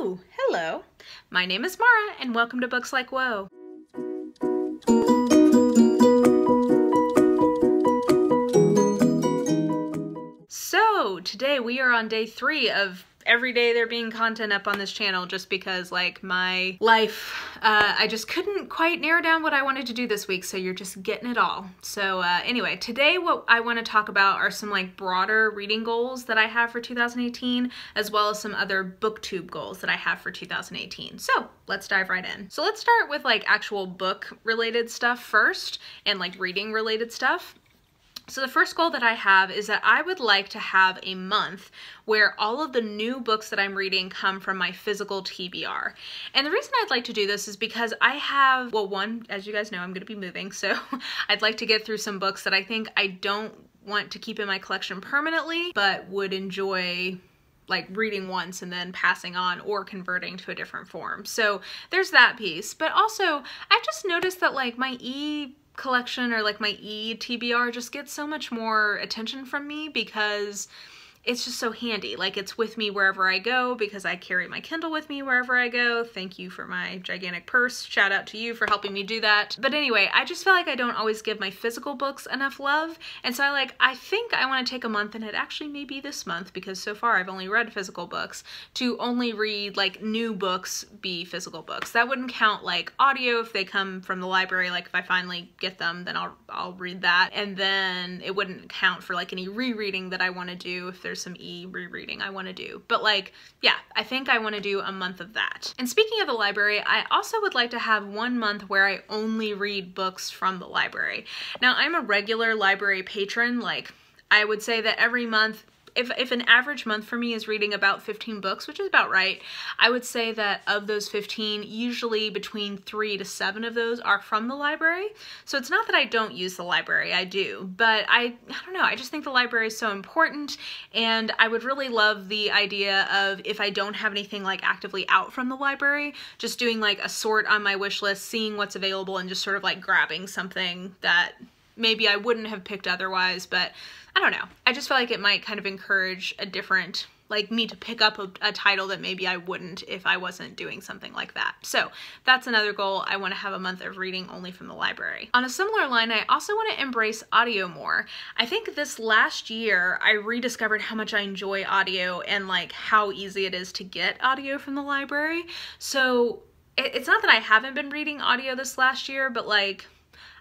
Oh, hello. My name is Mara, and welcome to Books Like Whoa. So, today we are on day 3 of every day there being content up on this channel, just because like my life, I just couldn't quite narrow down what I wanted to do this week, so you're just getting it all. So anyway, today what I want to talk about are some like broader reading goals that I have for 2018, as well as some other Booktube goals that I have for 2018. So let's dive right in. So let's start with like actual book related stuff first, and like reading related stuff. So the first goal that I have is that I would like to have a month where all of the new books that I'm reading come from my physical TBR. And the reason I'd like to do this is because I have, well, one, as you guys know, I'm going to be moving, so I'd like to get through some books that I think I don't want to keep in my collection permanently, but would enjoy like reading once and then passing on or converting to a different form. So there's that piece. But also, I've just noticed that like my collection or like my TBR just gets so much more attention from me because it's just so handy. Like it's with me wherever I go because I carry my Kindle with me wherever I go. Thank you for my gigantic purse. Shout out to you for helping me do that. But anyway, I just feel like I don't always give my physical books enough love. And so I think I want to take a month, and it actually may be this month because so far I've only read physical books, to only read like new books be physical books. That wouldn't count like audio if they come from the library. Like if I finally get them, then I'll read that. And then it wouldn't count for like any rereading that I want to do if there's some rereading I want to do. But like, yeah, I think I want to do a month of that. And speaking of the library, I also would like to have 1 month where I only read books from the library. Now, I'm a regular library patron. Like, I would say that every month, if an average month for me is reading about 15 books, which is about right, I would say that of those 15, usually between 3 to 7 of those are from the library. So it's not that I don't use the library, I do, but I don't know, I just think the library is so important, and I would really love the idea of, if I don't have anything like actively out from the library, just doing like a sort on my wish list, seeing what's available, and just sort of like grabbing something that maybe I wouldn't have picked otherwise. But I don't know. I just feel like it might kind of encourage a different, like me to pick up a title that maybe I wouldn't if I wasn't doing something like that. So that's another goal. I want to have a month of reading only from the library. On a similar line, I also want to embrace audio more. I think this last year, I rediscovered how much I enjoy audio and like how easy it is to get audio from the library. So it's not that I haven't been reading audio this last year, but like,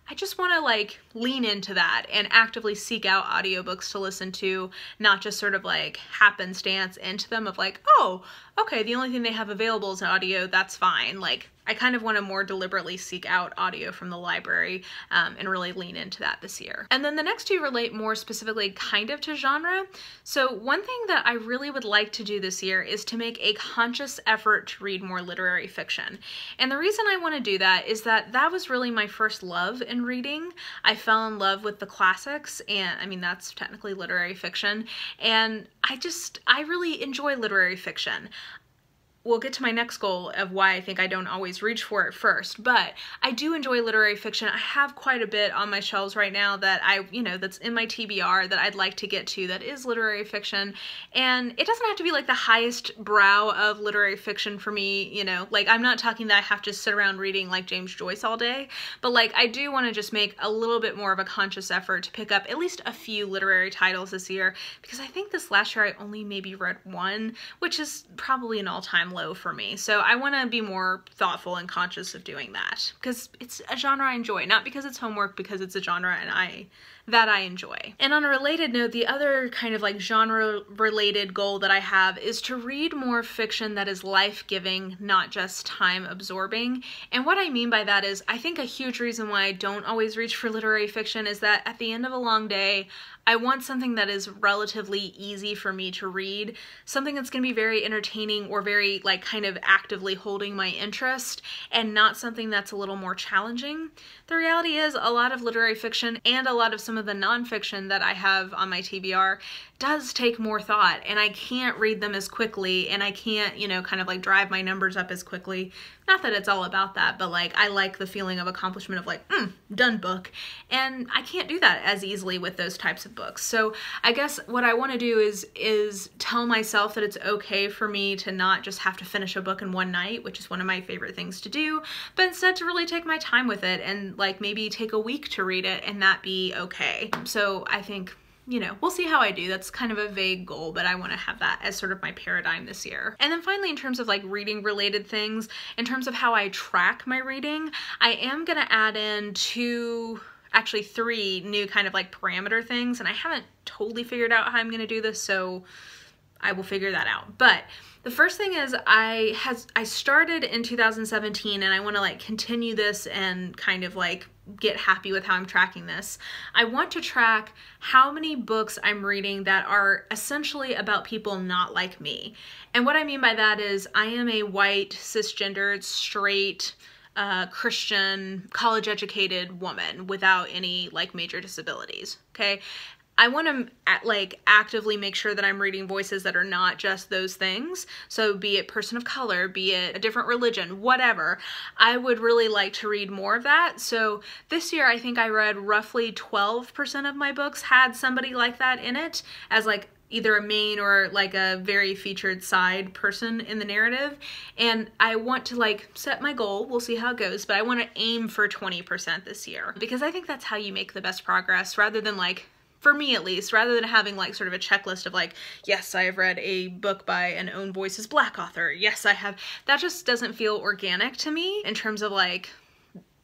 I just want to like lean into that and actively seek out audiobooks to listen to, not just sort of like happenstance into them of like, oh, okay, the only thing they have available is audio, that's fine. Like, I kind of want to more deliberately seek out audio from the library and really lean into that this year. And then the next two relate more specifically kind of to genre. So one thing that I really would like to do this year is to make a conscious effort to read more literary fiction. And the reason I want to do that is that that was really my first love in reading. I fell in love with the classics, and I mean, that's technically literary fiction. And I really enjoy literary fiction. We'll get to my next goal of why I think I don't always reach for it first, but I do enjoy literary fiction. I have quite a bit on my shelves right now that that's in my TBR that I'd like to get to that is literary fiction. And it doesn't have to be like the highest brow of literary fiction for me, like I'm not talking that I have to sit around reading like James Joyce all day, but like I do want to just make a little bit more of a conscious effort to pick up at least a few literary titles this year, because I think this last year I only maybe read one, which is probably an all-time low for me. So I want to be more thoughtful and conscious of doing that because it's a genre I enjoy, not because it's homework, because it's a genre and I enjoy. And on a related note, the other kind of like genre related goal that I have is to read more fiction that is life-giving, not just time absorbing. And what I mean by that is, I think a huge reason why I don't always reach for literary fiction is that at the end of a long day, I want something that is relatively easy for me to read, something that's going to be very entertaining or very like kind of actively holding my interest, and not something that's a little more challenging. The reality is a lot of literary fiction and a lot of some of the nonfiction that I have on my TBR does take more thought, and I can't read them as quickly, and I can't, you know, kind of like drive my numbers up as quickly. Not that it's all about that, but like I like the feeling of accomplishment of like, done book, and I can't do that as easily with those types of books. So I guess what I want to do is tell myself that it's okay for me to not just have to finish a book in one night, which is one of my favorite things to do, but instead to really take my time with it and like maybe take a week to read it and that be okay. So I think, you know, we'll see how I do. That's kind of a vague goal, but I want to have that as sort of my paradigm this year. And then finally, in terms of like reading related things, in terms of how I track my reading, I am going to add in actually three new kind of like parameter things, and I haven't totally figured out how I'm going to do this, so I will figure that out. But the first thing is I started in 2017, and I want to like continue this and kind of like get happy with how I'm tracking this. I want to track how many books I'm reading that are essentially about people not like me. And what I mean by that is I am a white, cisgendered, straight, Christian, college-educated woman without any like major disabilities, okay? I want to like actively make sure that I'm reading voices that are not just those things. So be it person of color, be it a different religion, whatever. I would really like to read more of that. So this year I think I read roughly 12% of my books had somebody like that in it as like either a main or like a very featured side person in the narrative. And I want to like set my goal, we'll see how it goes, but I want to aim for 20% this year because I think that's how you make the best progress, rather than like, for me at least, rather than having like sort of a checklist of like, yes, I have read a book by an own voices Black author. Yes, I have. That just doesn't feel organic to me in terms of like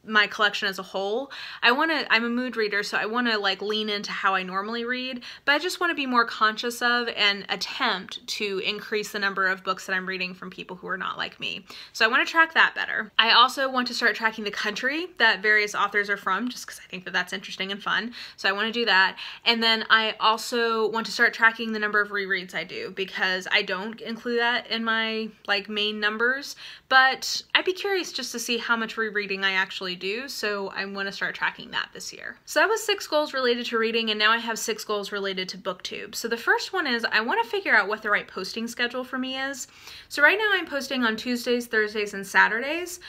my collection as a whole. I'm a mood reader, so I want to like lean into how I normally read, but I just want to be more conscious of and attempt to increase the number of books that I'm reading from people who are not like me. So I want to track that better. I also want to start tracking the country that various authors are from, just because I think that that's interesting and fun. So I want to do that. And then I also want to start tracking the number of rereads I do, because I don't include that in my like main numbers, but I'd be curious just to see how much rereading I actually do, so I want to start tracking that this year. So that was 6 goals related to reading, and now I have 6 goals related to Booktube. So the first one is I want to figure out what the right posting schedule for me is. So right now I'm posting on Tuesdays, Thursdays, and Saturdays.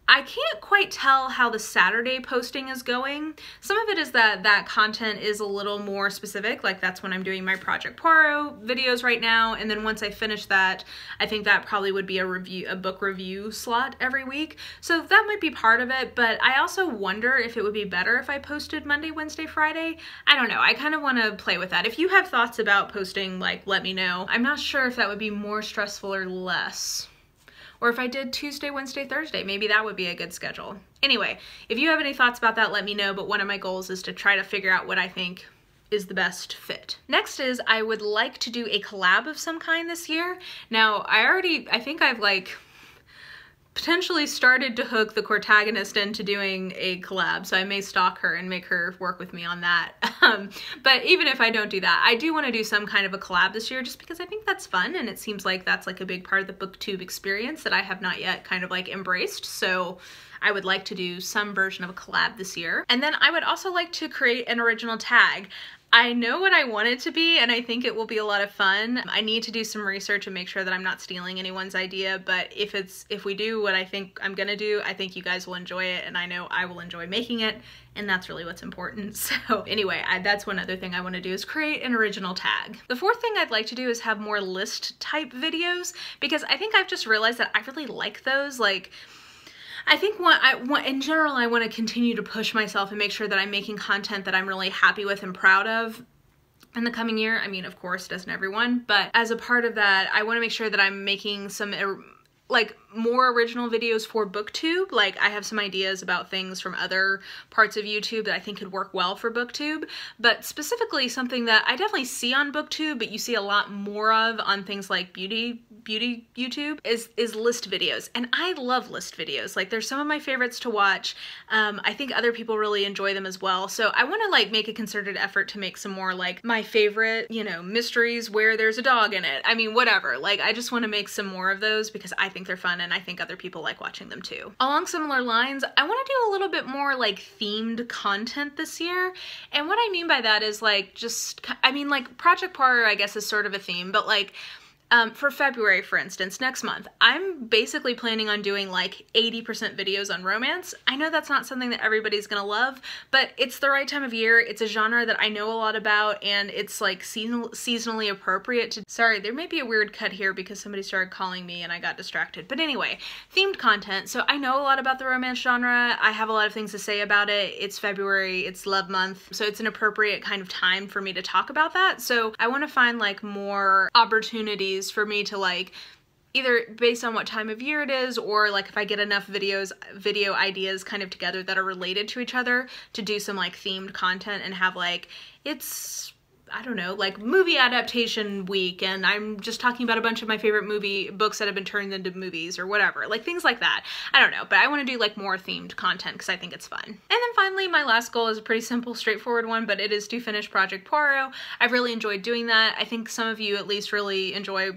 I can't quite tell how the Saturday posting is going. Some of it is that content is a little more specific, like that's when I'm doing my Project Poirot videos right now, and then once I finish that, I think that probably would be a book review slot every week. So that might be part of it, but I also wonder if it would be better if I posted Monday, Wednesday, Friday. I don't know, I kind of want to play with that. If you have thoughts about posting, like, let me know. I'm not sure if that would be more stressful or less. Or if I did Tuesday, Wednesday, Thursday, maybe that would be a good schedule. Anyway, if you have any thoughts about that, let me know, but one of my goals is to try to figure out what I think is the best fit. Next is I would like to do a collab of some kind this year. Now, I think I've like potentially started to hook the protagonist into doing a collab, so I may stalk her and make her work with me on that. But even if I don't do that, I do want to do some kind of a collab this year, just because I think that's fun, and it seems like that's like a big part of the Booktube experience that I have not yet kind of like embraced. So I would like to do some version of a collab this year. And then I would also like to create an original tag. I know what I want it to be, and I think it will be a lot of fun. I need to do some research and make sure that I'm not stealing anyone's idea, but if we do what I think I'm gonna do, I think you guys will enjoy it, and I know I will enjoy making it, and that's really what's important. So anyway, that's one other thing I want to do, is create an original tag. The fourth thing I'd like to do is have more list type videos, because I think I've just realized that I really like those. Like, I think in general, I want to continue to push myself and make sure that I'm making content that I'm really happy with and proud of in the coming year. I mean, of course, doesn't everyone? But as a part of that, I want to make sure that I'm making some like more original videos for Booktube. Like, I have some ideas about things from other parts of YouTube that I think could work well for Booktube, but specifically something that I definitely see on Booktube, but you see a lot more of on things like beauty YouTube is list videos. And I love list videos. Like, they're some of my favorites to watch. I think other people really enjoy them as well. So I want to like make a concerted effort to make some more like my favorite, you know, mysteries where there's a dog in it. I mean, whatever. Like, I just want to make some more of those because I think think they're fun and I think other people like watching them too. Along similar lines, I want to do a little bit more like themed content this year. And what I mean by that is like like Project Poirot I guess is sort of a theme, but like for February, for instance, next month, I'm basically planning on doing like 80% videos on romance. I know that's not something that everybody's gonna love, but it's the right time of year. It's a genre that I know a lot about, and it's like seasonally appropriate to— Sorry, there may be a weird cut here because somebody started calling me and I got distracted. But anyway, themed content. So I know a lot about the romance genre. I have a lot of things to say about it. It's February, it's love month, so it's an appropriate kind of time for me to talk about that. So I want to find like more opportunities for me to like, either based on what time of year it is, or like if I get enough video ideas kind of together that are related to each other, to do some like themed content and have like, it's, I don't know, like movie adaptation week, and I'm just talking about a bunch of my favorite books that have been turned into movies or whatever, like things like that. I don't know, but I want to do like more themed content because I think it's fun. And then finally, my last goal is a pretty simple, straightforward one, but it is to finish Project Poirot. I've really enjoyed doing that. I think some of you at least really enjoy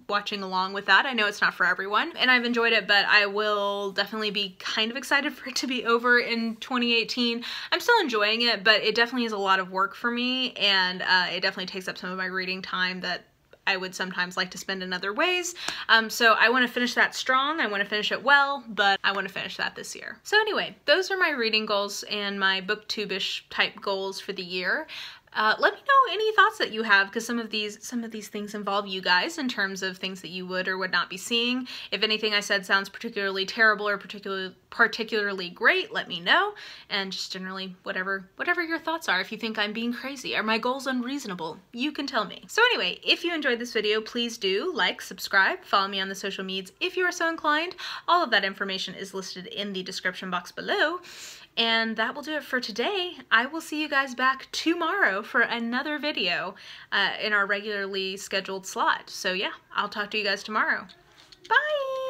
watching along with that. I know it's not for everyone, and I've enjoyed it, but I will definitely be kind of excited for it to be over in 2018. I'm still enjoying it, but it definitely is a lot of work for me, and it definitely takes up some of my reading time that I would sometimes like to spend in other ways. So I want to finish that strong. I want to finish it well, but I want to finish that this year. So anyway, those are my reading goals and my booktube-ish type goals for the year. Let me know any thoughts that you have, because some of these things involve you guys in terms of things that you would or would not be seeing. If anything I said sounds particularly terrible or particularly great, let me know. And just generally whatever your thoughts are. If you think I'm being crazy, are my goals unreasonable, you can tell me. So anyway, if you enjoyed this video, please do like, subscribe, follow me on the social medias if you are so inclined. All of that information is listed in the description box below. And that will do it for today. I will see you guys back tomorrow for another video in our regularly scheduled slot. So yeah, I'll talk to you guys tomorrow. Bye!